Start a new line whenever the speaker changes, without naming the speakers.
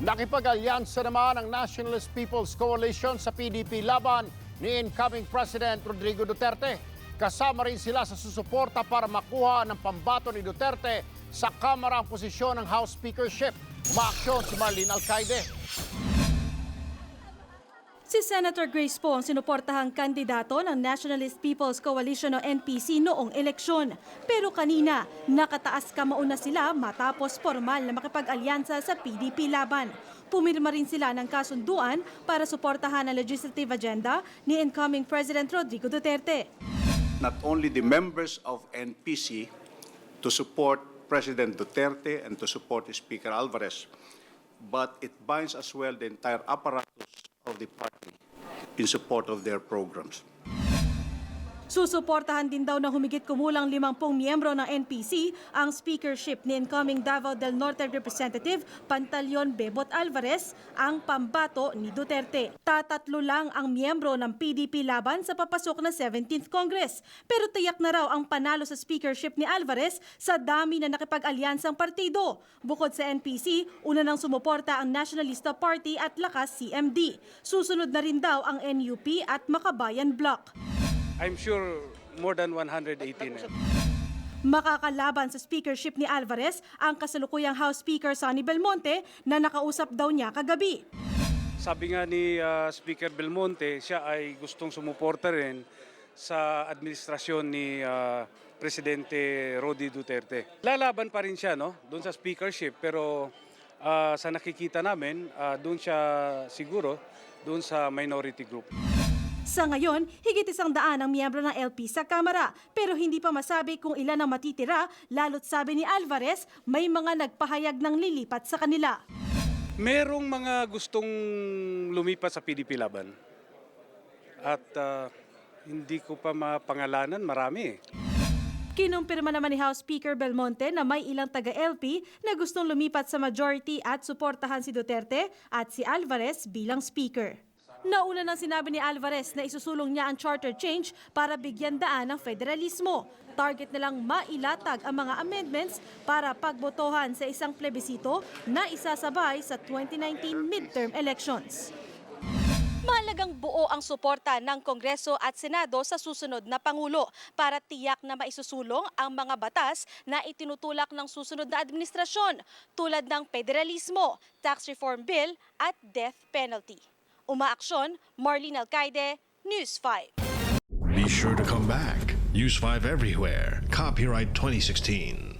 Nakipag-alyansa naman ang Nationalist People's Coalition sa PDP laban ni incoming President Rodrigo Duterte. Kasama rin sila sa susuporta para makuha ng pambato ni Duterte sa Kamara ang posisyon ng House Speakership. Umaaksyon si Marlene Alcaide.
Si Senator Grace Poe ang sinuportahang kandidato ng Nationalist People's Coalition o NPC noong eleksyon. Pero kanina, nakataas kamao na sila matapos formal na makipag-alyansa sa PDP laban. Pumirma rin sila ng kasunduan para suportahan ang legislative agenda ni incoming President Rodrigo Duterte.
Not only the members of NPC to support President Duterte and to support Speaker Alvarez, but it binds as well the entire apparatus of the party in support of their programs.
Susuportahan din daw ng humigit kumulang 50 miyembro ng NPC ang speakership ni incoming Davao del Norte Representative Pantaleon Bebot Alvarez, ang pambato ni Duterte. Tatatlo lang ang miyembro ng PDP laban sa papasok na 17th Congress. Pero tiyak na raw ang panalo sa speakership ni Alvarez sa dami na nakipag-alyansang partido. Bukod sa NPC, una nang sumuporta ang Nationalista Party at Lakas CMD. Susunod na rin daw ang NUP at Makabayan Bloc.
I'm sure more than 118.
Makakalaban sa speakership ni Alvarez ang kasalukuyang House Speaker Sonny Belmonte na nakausap daw niya kagabi.
Sabi nga ni Speaker Belmonte, siya ay gustong sumuporta rin sa administrasyon ni Presidente Rodi Duterte. Lalaban pa rin siya doon sa speakership, pero sa nakikita namin, doon siya siguro doon sa minority group.
Sa ngayon, higit 100 ang miyembro ng LP sa Kamara, pero hindi pa masabi kung ilan ang matitira, lalo't sabi ni Alvarez, may mga nagpahayag ng lilipat sa kanila.
Merong mga gustong lumipat sa PDP laban. At hindi ko pa mapangalanan, marami.
Kinumpirma naman ni House Speaker Belmonte na may ilang taga-LP na gustong lumipat sa majority at suportahan si Duterte at si Alvarez bilang speaker. Nauna nang sinabi ni Alvarez na isusulong niya ang charter change para bigyan daan ng federalismo. Target nilang mailatag ang mga amendments para pagbotohan sa isang plebisito na isasabay sa 2019 midterm elections. Mahalagang buo ang suporta ng Kongreso at Senado sa susunod na Pangulo para tiyak na maisusulong ang mga batas na itinutulak ng susunod na administrasyon tulad ng federalismo, tax reform bill at death penalty. Umaaksyon, Marlene Alcaide, News 5.
Be sure to come back. Use 5 everywhere. Copyright 2016.